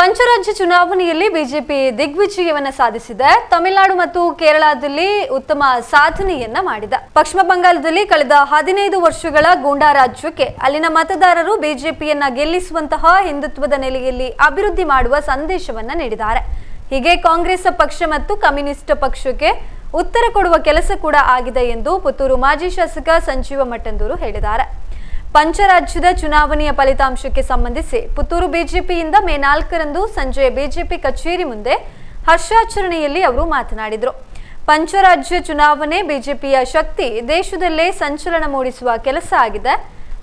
ಪಂಚರಾಜ್ಯ ಚುನಾವಣೆಯಲ್ಲಿ ಬಿಜೆಪಿ ದಿಗ್ವಿಜಯವನ್ನ ಸಾಧಿಸಿದೆ. ತಮಿಳುನಾಡು ಮತ್ತು ಕೇರಳದಲ್ಲಿ ಉತ್ತಮ ಸಾಧನೆಯನ್ನ ಮಾಡಿದೆ. ಪಶ್ಚಿಮ ಬಂಗಾಳದಲ್ಲಿ ಕಳೆದ 15 ವರ್ಷಗಳ ಗೂಂಡಾ ರಾಜ್ಯಕ್ಕೆ ಅಲ್ಲಿನ ಮತದಾರರು ಬಿಜೆಪಿಯನ್ನ ಗೆಲ್ಲಿಸುವಂತಹ ಹಿಂದುತ್ವದ ನೆಲೆಯಲ್ಲಿ ಅಭಿವೃದ್ಧಿ ಮಾಡುವ ಸಂದೇಶವನ್ನ ನೀಡಿದ್ದಾರೆ. ಹೀಗೆ ಕಾಂಗ್ರೆಸ್ ಪಕ್ಷ ಮತ್ತು ಕಮ್ಯುನಿಸ್ಟ್ ಪಕ್ಷಕ್ಕೆ ಉತ್ತರ ಕೊಡುವ ಕೆಲಸ ಕೂಡ ಆಗಿದೆ ಎಂದು ಪುತ್ತೂರು ಮಾಜಿ ಶಾಸಕ ಸಂಜೀವ ಮಠಂದೂರು ಹೇಳಿದ್ದಾರೆ. ಪಂಚರಾಜ್ಯದ ಚುನಾವಣೆಯ ಫಲಿತಾಂಶಕ್ಕೆ ಸಂಬಂಧಿಸಿ ಪುತ್ತೂರು ಬಿಜೆಪಿಯಿಂದ ಮೇ 4ರಂದು ಸಂಜೆ ಬಿಜೆಪಿ ಕಚೇರಿ ಮುಂದೆ ಹರ್ಷಾಚರಣೆಯಲ್ಲಿ ಅವರು ಮಾತನಾಡಿದರು. ಪಂಚರಾಜ್ಯ ಚುನಾವಣೆ ಬಿಜೆಪಿಯ ಶಕ್ತಿ ದೇಶದಲ್ಲೇ ಸಂಚಲನ ಮೂಡಿಸುವ ಕೆಲಸ ಆಗಿದೆ.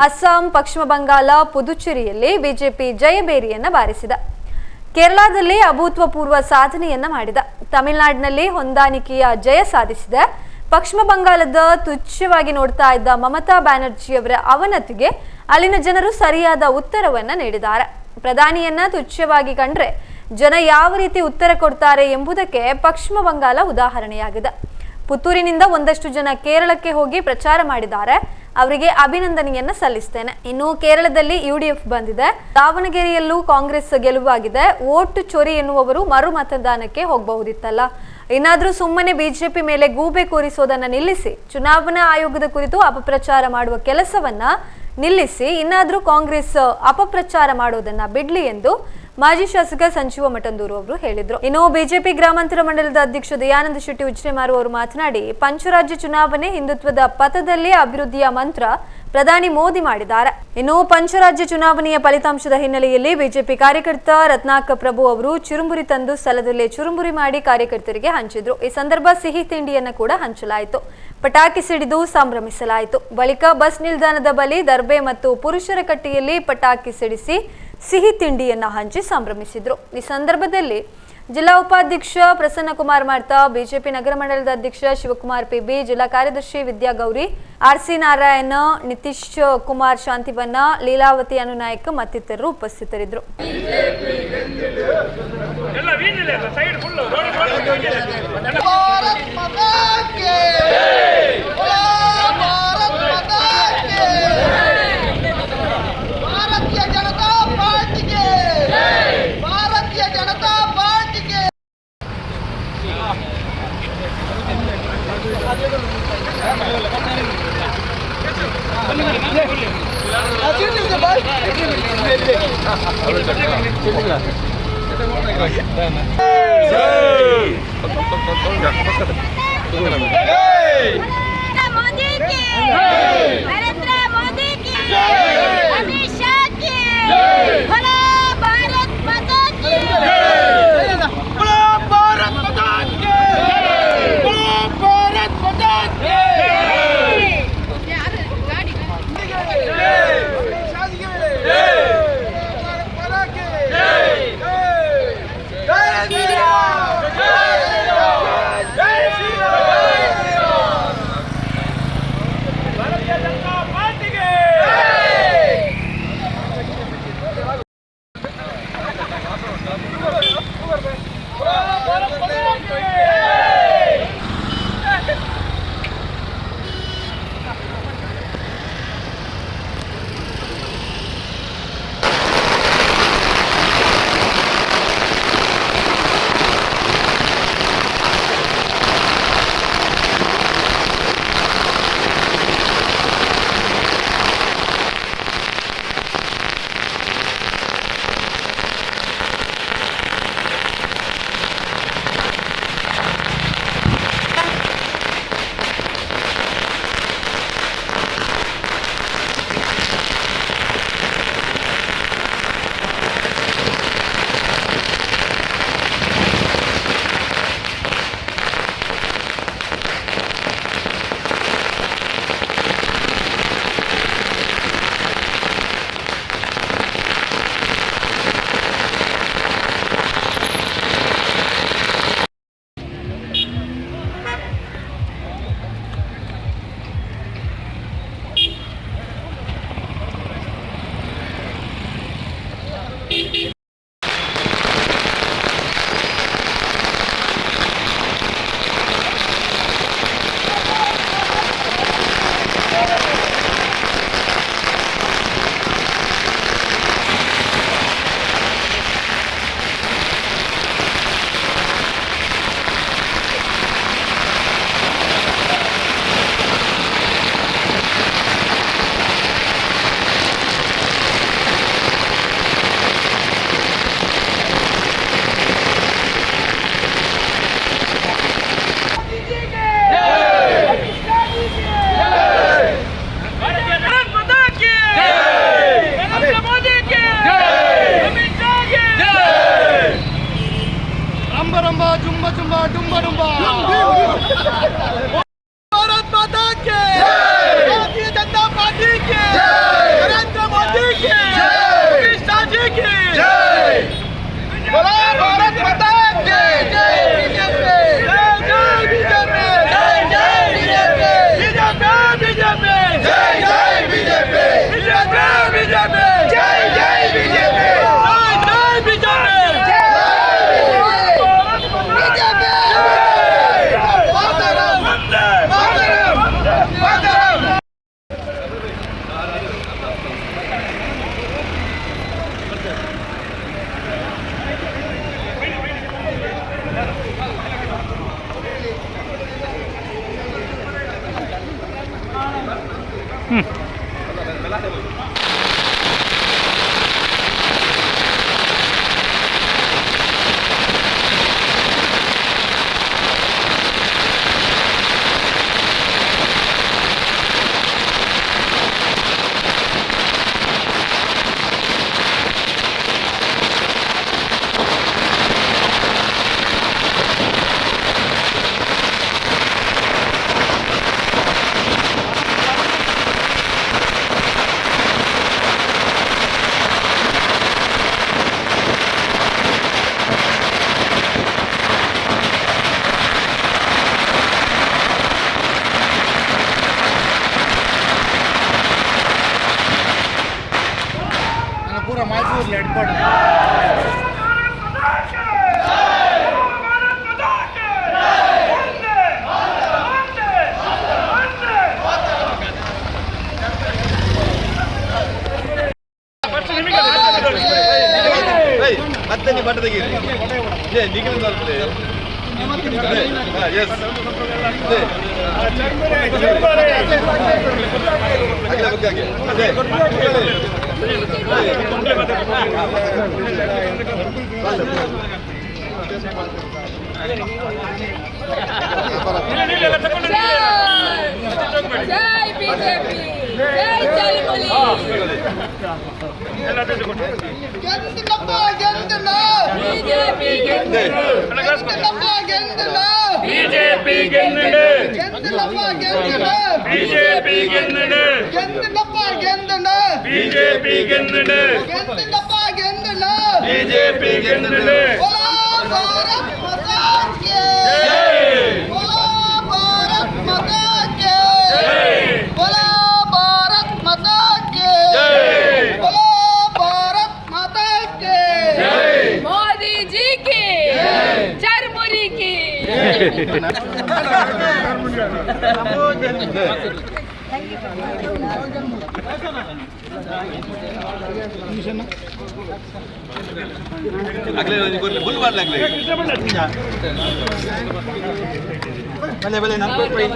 ಅಸ್ಸಾಂ, ಪಶ್ಚಿಮ ಬಂಗಾಳ, ಪುದುಚೇರಿಯಲ್ಲಿ ಬಿಜೆಪಿ ಜಯಬೇರಿಯನ್ನ ಬಾರಿಸಿದೆ. ಕೇರಳದಲ್ಲಿ ಅಭೂತಪೂರ್ವ ಸಾಧನೆಯನ್ನ ಮಾಡಿದ. ತಮಿಳುನಾಡಿನಲ್ಲಿ ಹೊಂದಾಣಿಕೆಯ ಜಯ ಸಾಧಿಸಿದೆ. ಪಶ್ಚಿಮ ಬಂಗಾಳದ ತುಚ್ಛವಾಗಿ ನೋಡ್ತಾ ಇದ್ದ ಮಮತಾ ಬ್ಯಾನರ್ಜಿಯವರ ಅವನತಿಗೆ ಅಲ್ಲಿನ ಜನರು ಸರಿಯಾದ ಉತ್ತರವನ್ನ ನೀಡಿದ್ದಾರೆ. ಪ್ರಧಾನಿಯನ್ನ ತುಚ್ಛವಾಗಿ ಕಂಡ್ರೆ ಜನ ಯಾವ ರೀತಿ ಉತ್ತರ ಕೊಡ್ತಾರೆ ಎಂಬುದಕ್ಕೆ ಪಶ್ಚಿಮ ಬಂಗಾಳ ಉದಾಹರಣೆಯಾಗಿದೆ. ಪುತ್ತೂರಿನಿಂದ ಒಂದಷ್ಟು ಜನ ಕೇರಳಕ್ಕೆ ಹೋಗಿ ಪ್ರಚಾರ ಮಾಡಿದ್ದಾರೆ. ಅವರಿಗೆ ಅಭಿನಂದನೆಯನ್ನ ಸಲ್ಲಿಸ್ತೇನೆ. ಇನ್ನು ಕೇರಳದಲ್ಲಿ UDF ಬಂದಿದೆ. ದಾವಣಗೆರೆಯಲ್ಲೂ ಕಾಂಗ್ರೆಸ್ ಗೆಲುವಾಗಿದೆ. ವೋಟ್ ಚೋರಿ ಎನ್ನುವವರು ಮರು ಮತದಾನಕ್ಕೆ ಹೋಗಬಹುದಿತ್ತಲ್ಲ. ಇನ್ನಾದ್ರೂ ಸುಮ್ಮನೆ ಬಿಜೆಪಿ ಮೇಲೆ ಗೂಬೆ ಕೂರಿಸೋದನ್ನ ನಿಲ್ಲಿಸಿ, ಚುನಾವಣಾ ಆಯೋಗದ ಕುರಿತು ಅಪಪ್ರಚಾರ ಮಾಡುವ ಕೆಲಸವನ್ನ ನಿಲ್ಲಿಸಿ, ಇನ್ನಾದ್ರೂ ಕಾಂಗ್ರೆಸ್ ಅಪಪ್ರಚಾರ ಮಾಡೋದನ್ನ ಬಿಡ್ಲಿ ಎಂದು ಮಾಜಿ ಶಾಸಕ ಸಂಜೀವ ಮಠಂದೂರು ಅವರು ಹೇಳಿದ್ರು. ಇನ್ನು ಬಿಜೆಪಿ ಗ್ರಾಮಾಂತರ ಮಂಡಲದ ಅಧ್ಯಕ್ಷ ದಯಾನಂದ ಶೆಟ್ಟಿ ಉಚ್ಚಿಮಾರು ಅವರು ಮಾತನಾಡಿ, ಪಂಚರಾಜ್ಯ ಚುನಾವಣೆ ಹಿಂದುತ್ವದ ಪಥದಲ್ಲಿ ಅಭಿವೃದ್ಧಿಯ ಮಂತ್ರ ಪ್ರಧಾನಿ ಮೋದಿ ಮಾಡಿದ್ದಾರೆ. ಇನ್ನು ಪಂಚರಾಜ್ಯ ಚುನಾವಣೆಯ ಫಲಿತಾಂಶದ ಹಿನ್ನೆಲೆಯಲ್ಲಿ ಬಿಜೆಪಿ ಕಾರ್ಯಕರ್ತ ರತ್ನಾಕ ಪ್ರಭು ಅವರು ಚುರುಮುರಿ ತಂದು ಸ್ಥಳದಲ್ಲೇ ಚುರುಮುರಿ ಮಾಡಿ ಕಾರ್ಯಕರ್ತರಿಗೆ ಹಂಚಿದ್ರು. ಈ ಸಂದರ್ಭ ಸಿಹಿ ತಿಂಡಿಯನ್ನು ಕೂಡ ಹಂಚಲಾಯಿತು. ಪಟಾಕಿ ಸಿಡಿದು ಸಂಭ್ರಮಿಸಲಾಯಿತು. ಬಳಿಕ ಬಸ್ ನಿಲ್ದಾಣದ ಬಳಿ ದರ್ಬೆ ಮತ್ತು ಪುರುಷರ ಕಟ್ಟೆಯಲ್ಲಿ ಪಟಾಕಿ ಸಿಡಿಸಿ ಸಿಹಿ ತಿಂಡಿಯನ್ನ ಹಂಚಿ ಸಂಭ್ರಮಿಸಿದ್ರು. ಈ ಸಂದರ್ಭದಲ್ಲಿ ಜಿಲ್ಲಾ ಉಪಾಧ್ಯಕ್ಷ ಪ್ರಸನ್ನ ಕುಮಾರ್ ಮಾರ್ತಾ, ಬಿಜೆಪಿ ನಗರ ಮಂಡಲದ ಅಧ್ಯಕ್ಷ ಶಿವಕುಮಾರ್ PB, ಜಿಲ್ಲಾ ಕಾರ್ಯದರ್ಶಿ ವಿದ್ಯಾಗೌರಿ, RC ನಾರಾಯಣ, ನಿತೀಶ್ ಕುಮಾರ್ ಶಾಂತಿವನ್ನ, ಲೀಲಾವತಿ ಅನುನಾಯಕ್ ಮತ್ತಿತರರು ಉಪಸ್ಥಿತರಿದ್ದರು. रंबा रंबा जुम्बा जुम्बा डुम्बा डुम्बा। भारत माता के, भारतीय जनता पार्टी के, नरेंद्र मोदी के, अमित शाह जी की जय। बोलो भारत माता के जय। बीजेपी जय बीजेपी जय जय बीजेपी बीजेपी जय जय बीजेपी बीजेपी बीजेपी जय जय बीजेपी पूरा माइक हेडफोन ಮತ್ತೆ ನೀವು ಬಟ್ಟ ತೆಗೀರಿ ನಿಖಿಲ್ जय बीजेपी जय चलमुली ಗೆದ್ದಲಪ್ಪ ಗೆದ್ದಲ बीजेपी ಗೆದ್ದಲಪ್ಪ ಗೆದ್ದಲ ಬಿಜೆಪಿ ಗೆನ್ನಡೆ ಗೆದ್ದಲಪ್ಪ ಗೆದ್ದಲ ಬಿಜೆಪಿ ಗೆನ್ನಡೆ ಗೆದ್ದಲಪ್ಪ ಗೆದ್ದಲ ಬಿಜೆಪಿ ಗೆನ್ನಡೆ ಗೆದ್ದಲಪ್ಪ ಗೆದ್ದಲ ಬಿಜೆಪಿ ಗೆನ್ನಡೆ बोलो भारत माता की बोलो भारत माता की बोलो भारत माता की बोलो भारत माता की मोदी जी की चरमुरी की अगले बुल मार लगले बने बने नाम कोई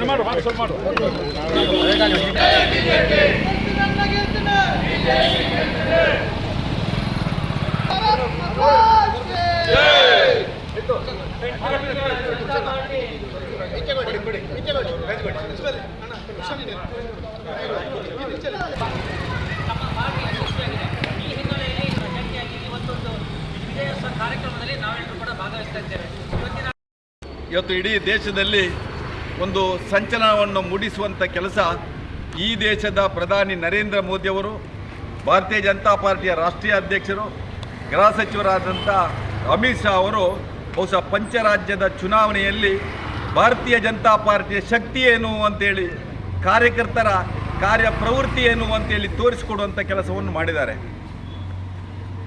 ಮಾಡು ಮಾಡು ಸ್ವಲ್ಪ ಮಾಡು ಇವತ್ತು ಇಡೀ ದೇಶದಲ್ಲಿ ಒಂದು ಸಂಚಲನವನ್ನು ಮೂಡಿಸುವಂಥ ಕೆಲಸ ಈ ದೇಶದ ಪ್ರಧಾನಿ ನರೇಂದ್ರ ಮೋದಿಯವರು, ಭಾರತೀಯ ಜನತಾ ಪಾರ್ಟಿಯ ರಾಷ್ಟ್ರೀಯ ಅಧ್ಯಕ್ಷರು, ಗೃಹ ಸಚಿವರಾದಂಥ ಅಮಿತ್ ಶಾ ಅವರು ಬಹುಶಃ ಪಂಚರಾಜ್ಯದ ಚುನಾವಣೆಯಲ್ಲಿ ಭಾರತೀಯ ಜನತಾ ಪಾರ್ಟಿಯ ಶಕ್ತಿ ಏನು ಅಂತೇಳಿ, ಕಾರ್ಯಕರ್ತರ ಕಾರ್ಯಪ್ರವೃತ್ತಿ ಏನು ಅಂತೇಳಿ ತೋರಿಸಿಕೊಡುವಂಥ ಕೆಲಸವನ್ನು ಮಾಡಿದ್ದಾರೆ.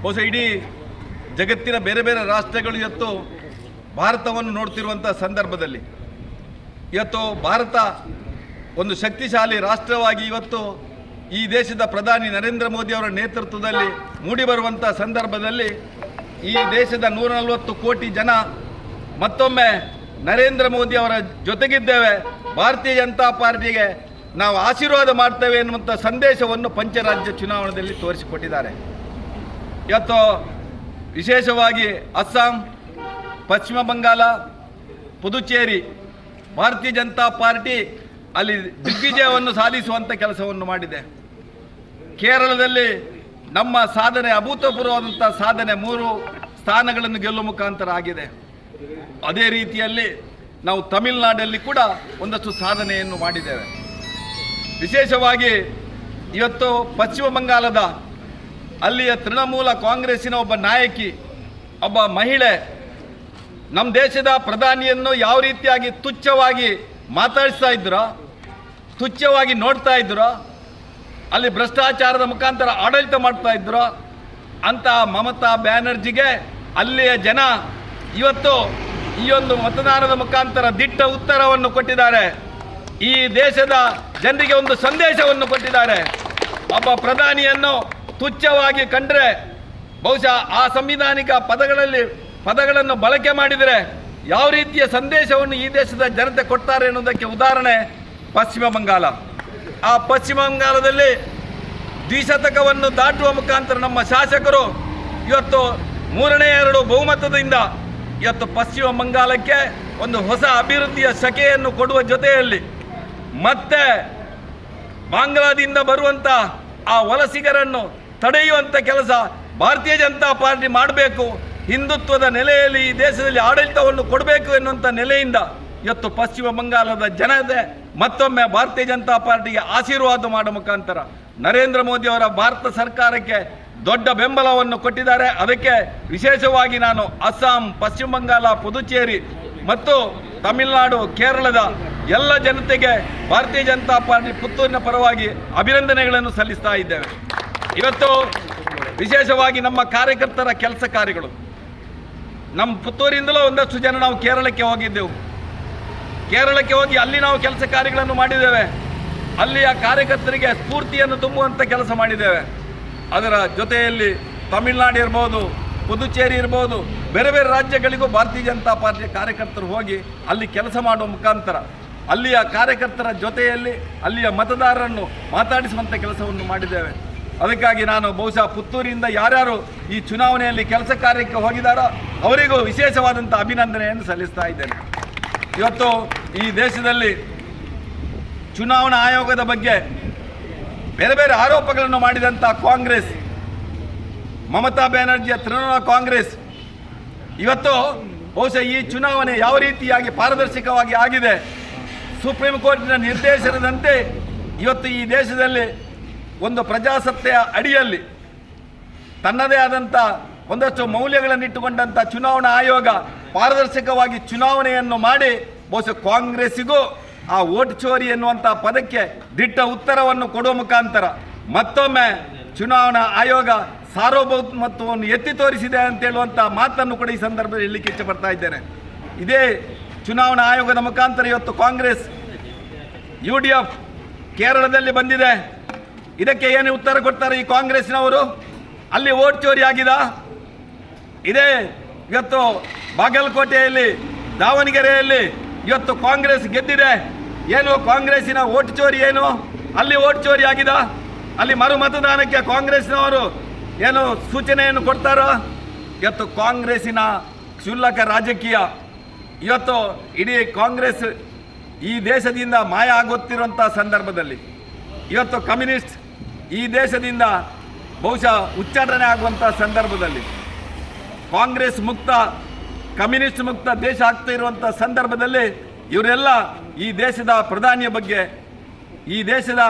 ಬಹುಶಃ ಇಡೀ ಜಗತ್ತಿನ ಬೇರೆ ಬೇರೆ ರಾಷ್ಟ್ರಗಳು ಇವತ್ತು ಭಾರತವನ್ನು ನೋಡ್ತಿರುವಂಥ ಸಂದರ್ಭದಲ್ಲಿ ಇವತ್ತು ಭಾರತ ಒಂದು ಶಕ್ತಿಶಾಲಿ ರಾಷ್ಟ್ರವಾಗಿ ಇವತ್ತು ಈ ದೇಶದ ಪ್ರಧಾನಿ ನರೇಂದ್ರ ಮೋದಿ ಅವರ ನೇತೃತ್ವದಲ್ಲಿ ಮೂಡಿಬರುವಂಥ ಸಂದರ್ಭದಲ್ಲಿ ಈ ದೇಶದ 140 ಕೋಟಿ ಜನ ಮತ್ತೊಮ್ಮೆ ನರೇಂದ್ರ ಮೋದಿ ಅವರ ಜೊತೆಗಿದ್ದೇವೆ, ಭಾರತೀಯ ಜನತಾ ಪಾರ್ಟಿಗೆ ನಾವು ಆಶೀರ್ವಾದ ಮಾಡ್ತೇವೆ ಎನ್ನುವಂಥ ಸಂದೇಶವನ್ನು ಪಂಚರಾಜ್ಯ ಚುನಾವಣೆಯಲ್ಲಿ ತೋರಿಸಿಕೊಟ್ಟಿದ್ದಾರೆ. ಇವತ್ತು ವಿಶೇಷವಾಗಿ ಅಸ್ಸಾಂ, ಪಶ್ಚಿಮ ಬಂಗಾಳ, ಪುದುಚೇರಿ ಭಾರತೀಯ ಜನತಾ ಪಾರ್ಟಿ ಅಲ್ಲಿ ದಿಗ್ವಿಜಯವನ್ನು ಸಾಧಿಸುವಂಥ ಕೆಲಸವನ್ನು ಮಾಡಿದೆ. ಕೇರಳದಲ್ಲಿ ನಮ್ಮ ಸಾಧನೆ ಅಭೂತಪೂರ್ವವಾದಂಥ ಸಾಧನೆ, 3 ಸ್ಥಾನಗಳನ್ನು ಗೆಲ್ಲುವ ಮುಖಾಂತರ ಆಗಿದೆ. ಅದೇ ರೀತಿಯಲ್ಲಿ ನಾವು ತಮಿಳುನಾಡಲ್ಲಿ ಕೂಡ ಒಂದಷ್ಟು ಸಾಧನೆಯನ್ನು ಮಾಡಿದ್ದೇವೆ. ವಿಶೇಷವಾಗಿ ಇವತ್ತು ಪಶ್ಚಿಮ ಬಂಗಾಳದ ಅಲ್ಲಿಯ ತೃಣಮೂಲ ಕಾಂಗ್ರೆಸ್ಸಿನ ಒಬ್ಬ ನಾಯಕಿ, ಒಬ್ಬ ಮಹಿಳೆ ನಮ್ಮ ದೇಶದ ಪ್ರಧಾನಿಯನ್ನು ಯಾವ ರೀತಿಯಾಗಿ ತುಚ್ಛವಾಗಿ ಮಾತಾಡಿಸ್ತಾ ಇದ್ರೋ, ತುಚ್ಛವಾಗಿ ನೋಡ್ತಾ ಇದ್ರೋ, ಅಲ್ಲಿ ಭ್ರಷ್ಟಾಚಾರದ ಮುಖಾಂತರ ಆಡಳಿತ ಮಾಡ್ತಾ ಇದ್ರೋ ಅಂತ ಮಮತಾ ಬ್ಯಾನರ್ಜಿಗೆ ಅಲ್ಲಿಯ ಜನ ಇವತ್ತು ಈ ಒಂದು ಮತದಾನದ ಮುಖಾಂತರ ದಿಟ್ಟ ಉತ್ತರವನ್ನು ಕೊಟ್ಟಿದ್ದಾರೆ. ಈ ದೇಶದ ಜನರಿಗೆ ಒಂದು ಸಂದೇಶವನ್ನು ಕೊಟ್ಟಿದ್ದಾರೆ. ಒಬ್ಬ ಪ್ರಧಾನಿಯನ್ನು ತುಚ್ಛವಾಗಿ ಕಂಡ್ರೆ ಬಹುಶಃ ಆ ಸಂವಿಧಾನಿಕ ಪದಗಳನ್ನು ಬಳಕೆ ಮಾಡಿದರೆ ಯಾವ ರೀತಿಯ ಸಂದೇಶವನ್ನು ಈ ದೇಶದ ಜನತೆ ಕೊಡ್ತಾರೆ ಅನ್ನೋದಕ್ಕೆ ಉದಾಹರಣೆ ಪಶ್ಚಿಮ ಬಂಗಾಳ. ಆ ಪಶ್ಚಿಮ ಬಂಗಾಳದಲ್ಲಿ ದ್ವಿಶತಕವನ್ನು ದಾಟುವ ಮುಖಾಂತರ ನಮ್ಮ ಶಾಸಕರು ಇವತ್ತು 3/2 ಬಹುಮತದಿಂದ ಇವತ್ತು ಪಶ್ಚಿಮ ಬಂಗಾಳಕ್ಕೆ ಒಂದು ಹೊಸ ಅಭಿವೃದ್ಧಿಯ ಶಕೆಯನ್ನು ಕೊಡುವ ಜೊತೆಯಲ್ಲಿ ಮತ್ತೆ ಬಾಂಗ್ಲಾದಿಂದ ಬರುವಂಥ ಆ ವಲಸಿಗರನ್ನು ತಡೆಯುವಂಥ ಕೆಲಸ ಭಾರತೀಯ ಜನತಾ ಪಾರ್ಟಿ ಮಾಡಬೇಕು. ಹಿಂದುತ್ವದ ನೆಲೆಯಲ್ಲಿ ಈ ದೇಶದಲ್ಲಿ ಆಡಳಿತವನ್ನು ಕೊಡಬೇಕು ಎನ್ನುವಂಥ ನೆಲೆಯಿಂದ ಇವತ್ತು ಪಶ್ಚಿಮ ಬಂಗಾಳದ ಜನತೆ ಮತ್ತೊಮ್ಮೆ ಭಾರತೀಯ ಜನತಾ ಪಾರ್ಟಿಗೆ ಆಶೀರ್ವಾದ ಮಾಡುವ ಮುಖಾಂತರ ನರೇಂದ್ರ ಮೋದಿ ಅವರ ಭಾರತ ಸರ್ಕಾರಕ್ಕೆ ದೊಡ್ಡ ಬೆಂಬಲವನ್ನು ಕೊಟ್ಟಿದ್ದಾರೆ. ಅದಕ್ಕೆ ವಿಶೇಷವಾಗಿ ನಾನು ಅಸ್ಸಾಂ, ಪಶ್ಚಿಮ ಬಂಗಾಳ, ಪುದುಚೇರಿ ಮತ್ತು ತಮಿಳುನಾಡು, ಕೇರಳದ ಎಲ್ಲ ಜನತೆಗೆ ಭಾರತೀಯ ಜನತಾ ಪಾರ್ಟಿ ಪುತ್ತೂರಿನ ಪರವಾಗಿ ಅಭಿನಂದನೆಗಳನ್ನು ಸಲ್ಲಿಸ್ತಾ ಇದ್ದೇವೆ. ಇವತ್ತು ವಿಶೇಷವಾಗಿ ನಮ್ಮ ಕಾರ್ಯಕರ್ತರ ಕೆಲಸ ಕಾರ್ಯಗಳು, ನಮ್ಮ ಪುತ್ತೂರಿಂದಲೂ ಒಂದಷ್ಟು ಜನ ನಾವು ಕೇರಳಕ್ಕೆ ಹೋಗಿದ್ದೆವು. ಕೇರಳಕ್ಕೆ ಹೋಗಿ ಅಲ್ಲಿ ನಾವು ಕೆಲಸ ಕಾರ್ಯಗಳನ್ನು ಮಾಡಿದ್ದೇವೆ. ಅಲ್ಲಿಯ ಕಾರ್ಯಕರ್ತರಿಗೆ ಸ್ಫೂರ್ತಿಯನ್ನು ತುಂಬುವಂಥ ಕೆಲಸ ಮಾಡಿದ್ದೇವೆ. ಅದರ ಜೊತೆಯಲ್ಲಿ ತಮಿಳುನಾಡು ಇರ್ಬೋದು, ಪುದುಚೇರಿ ಇರ್ಬೋದು, ಬೇರೆ ಬೇರೆ ರಾಜ್ಯಗಳಿಗೂ ಭಾರತೀಯ ಜನತಾ ಪಾರ್ಟಿಯ ಕಾರ್ಯಕರ್ತರು ಹೋಗಿ ಅಲ್ಲಿ ಕೆಲಸ ಮಾಡುವ ಮುಖಾಂತರ ಅಲ್ಲಿಯ ಕಾರ್ಯಕರ್ತರ ಜೊತೆಯಲ್ಲಿ ಅಲ್ಲಿಯ ಮತದಾರರನ್ನು ಮಾತಾಡಿಸುವಂಥ ಕೆಲಸವನ್ನು ಮಾಡಿದ್ದೇವೆ. ಅದಕ್ಕಾಗಿ ನಾನು ಬಹುಶಃ ಪುತ್ತೂರಿನಿಂದ ಯಾರ್ಯಾರು ಈ ಚುನಾವಣೆಯಲ್ಲಿ ಕೆಲಸ ಕಾರ್ಯಕ್ಕೆ ಹೋಗಿದ್ದಾರೋ ಅವರಿಗೂ ವಿಶೇಷವಾದಂಥ ಅಭಿನಂದನೆಯನ್ನು ಸಲ್ಲಿಸ್ತಾ ಇದ್ದೇನೆ. ಇವತ್ತು ಈ ದೇಶದಲ್ಲಿ ಚುನಾವಣಾ ಆಯೋಗದ ಬಗ್ಗೆ ಬೇರೆ ಬೇರೆ ಆರೋಪಗಳನ್ನು ಮಾಡಿದಂಥ ಕಾಂಗ್ರೆಸ್, ಮಮತಾ ಬ್ಯಾನರ್ಜಿಯ ತೃಣಮೂಲ ಕಾಂಗ್ರೆಸ್ ಇವತ್ತು ಬಹುಶಃ ಈ ಚುನಾವಣೆ ಯಾವ ರೀತಿಯಾಗಿ ಪಾರದರ್ಶಕವಾಗಿ ಆಗಿದೆ, ಸುಪ್ರೀಂ ಕೋರ್ಟಿನ ನಿರ್ದೇಶನದಂತೆ ಇವತ್ತು ಈ ದೇಶದಲ್ಲಿ ಒಂದು ಪ್ರಜಾಸತ್ತೆಯ ಅಡಿಯಲ್ಲಿ ತನ್ನದೇ ಆದಂಥ ಒಂದಷ್ಟು ಮೌಲ್ಯಗಳನ್ನಿಟ್ಟುಕೊಂಡಂಥ ಚುನಾವಣಾ ಆಯೋಗ ಪಾರದರ್ಶಕವಾಗಿ ಚುನಾವಣೆಯನ್ನು ಮಾಡಿ ಬಹುಶಃ ಕಾಂಗ್ರೆಸ್ಸಿಗೂ ಆ ವೋಟ್ ಚೋರಿ ಎನ್ನುವಂಥ ಪದಕ್ಕೆ ದಿಟ್ಟ ಉತ್ತರವನ್ನು ಕೊಡುವ ಮುಖಾಂತರ ಮತ್ತೊಮ್ಮೆ ಚುನಾವಣಾ ಆಯೋಗ ಸಾರ್ವಭೌಮತ್ವವನ್ನು ಎತ್ತಿ ತೋರಿಸಿದೆ ಅಂತ ಹೇಳುವಂಥ ಮಾತನ್ನು ಕೂಡ ಈ ಸಂದರ್ಭದಲ್ಲಿ ಹೇಳಲಿಕ್ಕೆ ಇಷ್ಟಪಡ್ತಾ ಇದ್ದೇನೆ. ಇದೇ ಚುನಾವಣಾ ಆಯೋಗದ ಮುಖಾಂತರ ಇವತ್ತು ಕಾಂಗ್ರೆಸ್ UDF ಕೇರಳದಲ್ಲಿ ಬಂದಿದೆ. ಇದಕ್ಕೆ ಏನು ಉತ್ತರ ಕೊಡ್ತಾರೆ ಈ ಕಾಂಗ್ರೆಸ್ನವರು? ಅಲ್ಲಿ ವೋಟ್ ಚೋರಿ ಆಗಿದೆ. ಇದೇ ಇವತ್ತು ಬಾಗಲಕೋಟೆಯಲ್ಲಿ, ದಾವಣಗೆರೆಯಲ್ಲಿ ಇವತ್ತು ಕಾಂಗ್ರೆಸ್ ಗೆದ್ದಿದೆ. ಏನು ಕಾಂಗ್ರೆಸ್ಸಿನ ವೋಟ್ ಚೋರಿ ಏನು? ಅಲ್ಲಿ ವೋಟ್ ಚೋರಿ ಆಗಿದೆ. ಅಲ್ಲಿ ಮರು ಮತದಾನಕ್ಕೆ ಕಾಂಗ್ರೆಸ್ನವರು ಏನು ಸೂಚನೆಯನ್ನು ಕೊಡ್ತಾರೋ? ಇವತ್ತು ಕಾಂಗ್ರೆಸ್ಸಿನ ಕ್ಷುಲ್ಲಕ ರಾಜಕೀಯ, ಇವತ್ತು ಇಡೀ ಕಾಂಗ್ರೆಸ್ ಈ ದೇಶದಿಂದ ಮಾಯ ಆಗುತ್ತಿರುವಂಥ ಸಂದರ್ಭದಲ್ಲಿ ಇವತ್ತು ಕಮ್ಯುನಿಸ್ಟ್ ಈ ದೇಶದಿಂದ ಬಹುಶಃ ಉಚ್ಚಾಟನೆ ಆಗುವಂಥ ಸಂದರ್ಭದಲ್ಲಿ ಕಾಂಗ್ರೆಸ್ ಮುಕ್ತ, ಕಮ್ಯುನಿಸ್ಟ್ ಮುಕ್ತ ದೇಶ ಆಗ್ತಾ ಇರುವಂಥ ಸಂದರ್ಭದಲ್ಲಿ ಇವರೆಲ್ಲ ಈ ದೇಶದ ಪ್ರಧಾನಿಯ ಬಗ್ಗೆ, ಈ ದೇಶದ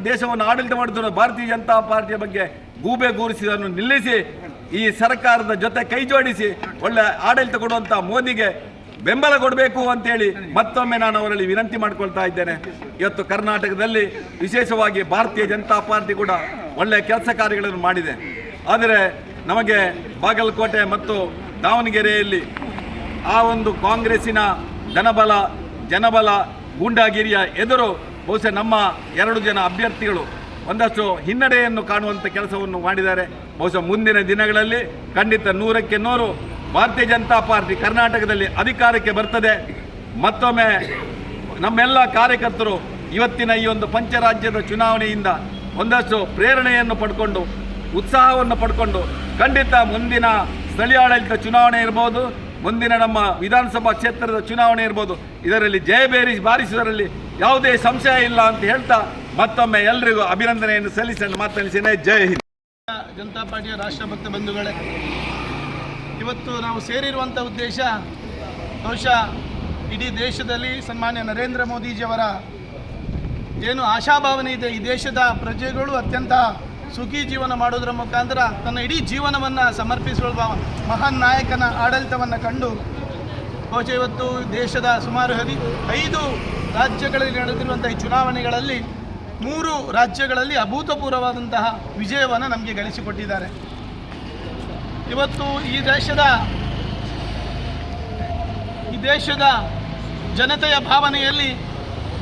ದೇಶವನ್ನು ಆಡಳಿತ ಮಾಡುತ್ತಿರುವ ಭಾರತೀಯ ಜನತಾ ಪಾರ್ಟಿಯ ಬಗ್ಗೆ ಗೂಬೆ ಗೂರಿಸಿದನ್ನು ನಿಲ್ಲಿಸಿ ಈ ಸರ್ಕಾರದ ಜೊತೆ ಕೈ ಜೋಡಿಸಿ ಒಳ್ಳೆ ಆಡಳಿತ ಕೊಡುವಂಥ ಮೋದಿಗೆ ಬೆಂಬಲ ಕೊಡಬೇಕು ಅಂತೇಳಿ ಮತ್ತೊಮ್ಮೆ ನಾನು ಅವರಲ್ಲಿ ವಿನಂತಿ ಮಾಡಿಕೊಳ್ತಾ ಇದ್ದೇನೆ. ಇವತ್ತು ಕರ್ನಾಟಕದಲ್ಲಿ ವಿಶೇಷವಾಗಿ ಭಾರತೀಯ ಜನತಾ ಪಾರ್ಟಿ ಕೂಡ ಒಳ್ಳೆಯ ಕೆಲಸ ಕಾರ್ಯಗಳನ್ನು ಮಾಡಿದೆ. ಆದರೆ ನಮಗೆ ಬಾಗಲಕೋಟೆ ಮತ್ತು ದಾವಣಗೆರೆಯಲ್ಲಿ ಆ ಒಂದು ಕಾಂಗ್ರೆಸ್ಸಿನ ಜನಬಲ ಗೂಂಡಾಗಿರಿಯ ಎದುರು ಬಹುಶಃ ನಮ್ಮ 2 ಜನ ಅಭ್ಯರ್ಥಿಗಳು ಒಂದಷ್ಟು ಹಿನ್ನಡೆಯನ್ನು ಕಾಣುವಂಥ ಕೆಲಸವನ್ನು ಮಾಡಿದ್ದಾರೆ. ಬಹುಶಃ ಮುಂದಿನ ದಿನಗಳಲ್ಲಿ ಖಂಡಿತ 100ಕ್ಕೆ 100 ಭಾರತೀಯ ಜನತಾ ಪಾರ್ಟಿ ಕರ್ನಾಟಕದಲ್ಲಿ ಅಧಿಕಾರಕ್ಕೆ ಬರ್ತದೆ. ಮತ್ತೊಮ್ಮೆ ನಮ್ಮೆಲ್ಲ ಕಾರ್ಯಕರ್ತರು ಇವತ್ತಿನ ಈ ಒಂದು ಪಂಚರಾಜ್ಯದ ಚುನಾವಣೆಯಿಂದ ಒಂದಷ್ಟು ಪ್ರೇರಣೆಯನ್ನು ಪಡ್ಕೊಂಡು, ಉತ್ಸಾಹವನ್ನು ಪಡ್ಕೊಂಡು ಖಂಡಿತ ಮುಂದಿನ ಸ್ಥಳೀಯ ಆಡಳಿತ ಚುನಾವಣೆ ಇರ್ಬೋದು, ಮುಂದಿನ ನಮ್ಮ ವಿಧಾನಸಭಾ ಕ್ಷೇತ್ರದ ಚುನಾವಣೆ ಇರ್ಬೋದು, ಇದರಲ್ಲಿ ಬಾರಿಸುವುದರಲ್ಲಿ ಯಾವುದೇ ಸಂಶಯ ಇಲ್ಲ ಅಂತ ಹೇಳ್ತಾ ಮತ್ತೊಮ್ಮೆ ಎಲ್ಲರಿಗೂ ಅಭಿನಂದನೆಯನ್ನು ಸಲ್ಲಿಸಿ ಮಾತನಾಡಿದ್ದೇನೆ. ಜೈ ಹಿಂದ್. ಜನತಾ ಪಾರ್ಟಿಯ ರಾಷ್ಟ್ರಭಕ್ತ ಬಂಧುಗಳೇ, ಇವತ್ತು ನಾವು ಸೇರಿರುವಂಥ ಉದ್ದೇಶ ಬಹುಶಃ ಇಡೀ ದೇಶದಲ್ಲಿ ಸನ್ಮಾನ್ಯ ನರೇಂದ್ರ ಮೋದಿಜಿಯವರ ಏನು ಆಶಾಭಾವನೆ ಇದೆ, ಈ ದೇಶದ ಪ್ರಜೆಗಳು ಅತ್ಯಂತ ಸುಖಿ ಜೀವನ ಮಾಡೋದರ ಮುಖಾಂತರ ತನ್ನ ಇಡೀ ಜೀವನವನ್ನು ಸಮರ್ಪಿಸುವ ಮಹಾನ್ ನಾಯಕನ ಆಡಳಿತವನ್ನು ಕಂಡು ಬಹುಶಃ ಇವತ್ತು ದೇಶದ ಸುಮಾರು 5 ರಾಜ್ಯಗಳಲ್ಲಿ ನಡೆದಿರುವಂಥ ಈ ಚುನಾವಣೆಗಳಲ್ಲಿ 3 ರಾಜ್ಯಗಳಲ್ಲಿ ಅಭೂತಪೂರ್ವವಾದಂತಹ ವಿಜಯವನ್ನು ನಮಗೆ ಗಳಿಸಿಕೊಟ್ಟಿದ್ದಾರೆ. ಇವತ್ತು ಈ ದೇಶದ ಜನತೆಯ ಭಾವನೆಯಲ್ಲಿ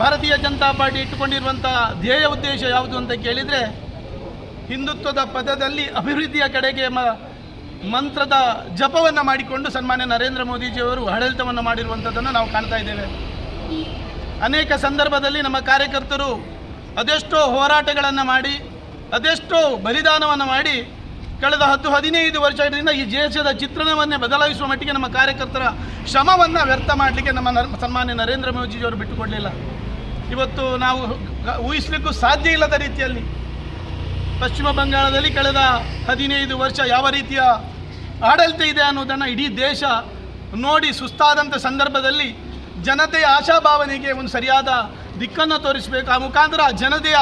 ಭಾರತೀಯ ಜನತಾ ಪಾರ್ಟಿ ಇಟ್ಟುಕೊಂಡಿರುವಂಥ ಧ್ಯೇಯ ಉದ್ದೇಶ ಯಾವುದು ಅಂತ ಕೇಳಿದರೆ, ಹಿಂದುತ್ವದ ಪದದಲ್ಲಿ ಅಭಿವೃದ್ಧಿಯ ಕಡೆಗೆ ಮಂತ್ರದ ಜಪವನ್ನು ಮಾಡಿಕೊಂಡು ಸನ್ಮಾನ್ಯ ನರೇಂದ್ರ ಮೋದಿಜಿಯವರು ಆಡಳಿತವನ್ನು ಮಾಡಿರುವಂಥದ್ದನ್ನು ನಾವು ಕಾಣ್ತಾ ಇದ್ದೇವೆ. ಅನೇಕ ಸಂದರ್ಭದಲ್ಲಿ ನಮ್ಮ ಕಾರ್ಯಕರ್ತರು ಅದೆಷ್ಟೋ ಹೋರಾಟಗಳನ್ನು ಮಾಡಿ, ಅದೆಷ್ಟೋ ಬಲಿದಾನವನ್ನು ಮಾಡಿ ಕಳೆದ 10-15 ವರ್ಷದಿಂದ ಈ ದೇಶದ ಚಿತ್ರಣವನ್ನೇ ಬದಲಾಯಿಸುವ ಮಟ್ಟಿಗೆ ನಮ್ಮ ಕಾರ್ಯಕರ್ತರ ಶ್ರಮವನ್ನು ವ್ಯರ್ಥ ಮಾಡಲಿಕ್ಕೆ ನಮ್ಮ ಸನ್ಮಾನ್ಯ ನರೇಂದ್ರ ಮೋದಿಜಿಯವರು ಬಿಟ್ಟುಕೊಡಲಿಲ್ಲ. ಇವತ್ತು ನಾವು ಊಹಿಸಲಿಕ್ಕೂ ಸಾಧ್ಯ ಇಲ್ಲದ ರೀತಿಯಲ್ಲಿ ಪಶ್ಚಿಮ ಬಂಗಾಳದಲ್ಲಿ ಕಳೆದ 15 ವರ್ಷ ಯಾವ ರೀತಿಯ ಆಡಳಿತ ಇದೆ ಅನ್ನೋದನ್ನು ಇಡೀ ದೇಶ ನೋಡಿ ಸುಸ್ತಾದಂಥ ಸಂದರ್ಭದಲ್ಲಿ ಜನತೆಯ ಆಶಾಭಾವನೆಗೆ ಒಂದು ಸರಿಯಾದ ದಿಕ್ಕನ್ನು ತೋರಿಸಬೇಕು. ಆ ಮುಖಾಂತರ ಜನತೆಯ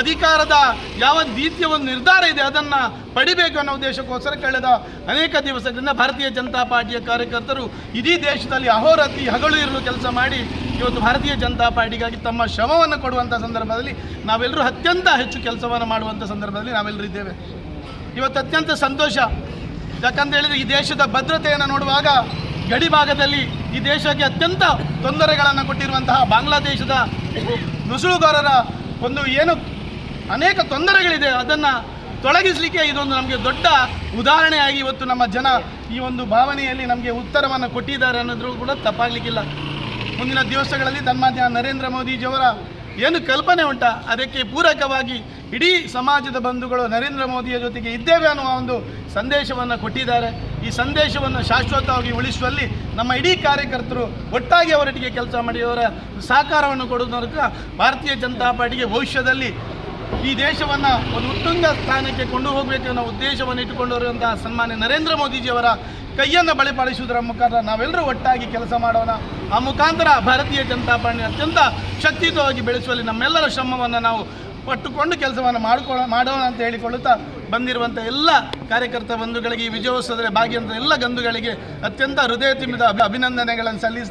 ಅಧಿಕಾರದ ಯಾವ ರೀತಿಯ ಒಂದು ನಿರ್ಧಾರ ಇದೆ ಅದನ್ನು ಪಡಿಬೇಕು ಅನ್ನೋ ಉದ್ದೇಶಕ್ಕೋಸ್ಕರ ಕಳೆದ ಅನೇಕ ದಿವಸಗಳಿಂದ ಭಾರತೀಯ ಜನತಾ ಪಾರ್ಟಿಯ ಕಾರ್ಯಕರ್ತರು ಇಡೀ ದೇಶದಲ್ಲಿ ಅಹೋರಾತ್ರಿ ಹಗಲು ಇರಲು ಕೆಲಸ ಮಾಡಿ ಇವತ್ತು ಭಾರತೀಯ ಜನತಾ ಪಾರ್ಟಿಗಾಗಿ ತಮ್ಮ ಶ್ರಮವನ್ನು ಕೊಡುವಂಥ ಸಂದರ್ಭದಲ್ಲಿ ನಾವೆಲ್ಲರೂ ಅತ್ಯಂತ ಹೆಚ್ಚು ಕೆಲಸವನ್ನು ಮಾಡುವಂಥ ಸಂದರ್ಭದಲ್ಲಿ ನಾವೆಲ್ಲರೂ ಇದ್ದೇವೆ. ಇವತ್ತು ಅತ್ಯಂತ ಸಂತೋಷ. ಯಾಕಂತ ಹೇಳಿದರೆ ಈ ದೇಶದ ಭದ್ರತೆಯನ್ನು ನೋಡುವಾಗ ಗಡಿ ಭಾಗದಲ್ಲಿ ಈ ದೇಶಕ್ಕೆ ಅತ್ಯಂತ ತೊಂದರೆಗಳನ್ನು ಕೊಟ್ಟಿರುವಂತಹ ಬಾಂಗ್ಲಾದೇಶದ ನುಸುಳುಗಾರರ ಒಂದು ಏನು ಅನೇಕ ತೊಂದರೆಗಳಿದೆ, ಅದನ್ನು ತೊಲಗಿಸಲಿಕ್ಕೆ ಇದೊಂದು ನಮಗೆ ದೊಡ್ಡ ಉದಾಹರಣೆಯಾಗಿ ಇವತ್ತು ನಮ್ಮ ಜನ ಈ ಒಂದು ಭಾವನೆಯಲ್ಲಿ ನಮಗೆ ಉತ್ತರವನ್ನು ಕೊಟ್ಟಿದ್ದಾರೆ ಅನ್ನೋದ್ರೂ ಕೂಡ ತಪ್ಪಾಗಲಿಕ್ಕಿಲ್ಲ. ಮುಂದಿನ ದಿವಸಗಳಲ್ಲಿ ಸನ್ಮಾನ್ಯ ನರೇಂದ್ರ ಮೋದಿಜಿಯವರ ಏನು ಕಲ್ಪನೆ ಉಂಟ ಅದಕ್ಕೆ ಪೂರಕವಾಗಿ ಇಡೀ ಸಮಾಜದ ಬಂಧುಗಳು ನರೇಂದ್ರ ಮೋದಿಯ ಜೊತೆಗೆ ಇದ್ದೇವೆ ಅನ್ನುವ ಒಂದು ಸಂದೇಶವನ್ನು ಕೊಟ್ಟಿದ್ದಾರೆ. ಈ ಸಂದೇಶವನ್ನು ಶಾಶ್ವತವಾಗಿ ಉಳಿಸುವಲ್ಲಿ ನಮ್ಮ ಇಡೀ ಕಾರ್ಯಕರ್ತರು ಒಟ್ಟಾಗಿ ಅವರೊಟ್ಟಿಗೆ ಕೆಲಸ ಮಾಡಿ ಅವರ ಸಹಕಾರವನ್ನು ಕೊಡುವುದರ ಭಾರತೀಯ ಜನತಾ ಪಾರ್ಟಿಗೆ ಭವಿಷ್ಯದಲ್ಲಿ ಈ ದೇಶವನ್ನು ಒಂದು ಉತ್ತುಂಗ ಸ್ಥಾನಕ್ಕೆ ಕೊಂಡು ಹೋಗಬೇಕು ಅನ್ನೋ ಉದ್ದೇಶವನ್ನು ಇಟ್ಟುಕೊಂಡಿರುವಂತಹ ಸನ್ಮಾನ್ಯ ನರೇಂದ್ರ ಮೋದಿಜಿಯವರ ಕೈಯನ್ನು ಬಳಿಪಾಲಿಸುವುದರ ಮುಖಾಂತರ ನಾವೆಲ್ಲರೂ ಒಟ್ಟಾಗಿ ಕೆಲಸ ಮಾಡೋಣ. ಆ ಮುಖಾಂತರ ಭಾರತೀಯ ಜನತಾ ಪಾರ್ಟಿ ಅತ್ಯಂತ ಶಕ್ತಿಯುತವಾಗಿ ಬೆಳೆಸುವಲ್ಲಿ ನಮ್ಮೆಲ್ಲರ ಶ್ರಮವನ್ನು ನಾವು ಪಟ್ಟುಕೊಂಡು ಕೆಲಸವನ್ನು ಮಾಡೋಣ ಅಂತ ಹೇಳಿಕೊಳ್ಳುತ್ತಾ ಬಂದಿರುವಂಥ ಎಲ್ಲ ಕಾರ್ಯಕರ್ತ ಬಂಧುಗಳಿಗೆ ಈ ವಿಜಯೋತ್ಸವದಲ್ಲಿ ಭಾಗಿಯಾದ ಎಲ್ಲ ಬಂಧುಗಳಿಗೆ ಅತ್ಯಂತ ಹೃದಯ ತುಂಬಿದ ಅಭಿನಂದನೆಗಳನ್ನು ಸಲ್ಲಿಸ್ತಾ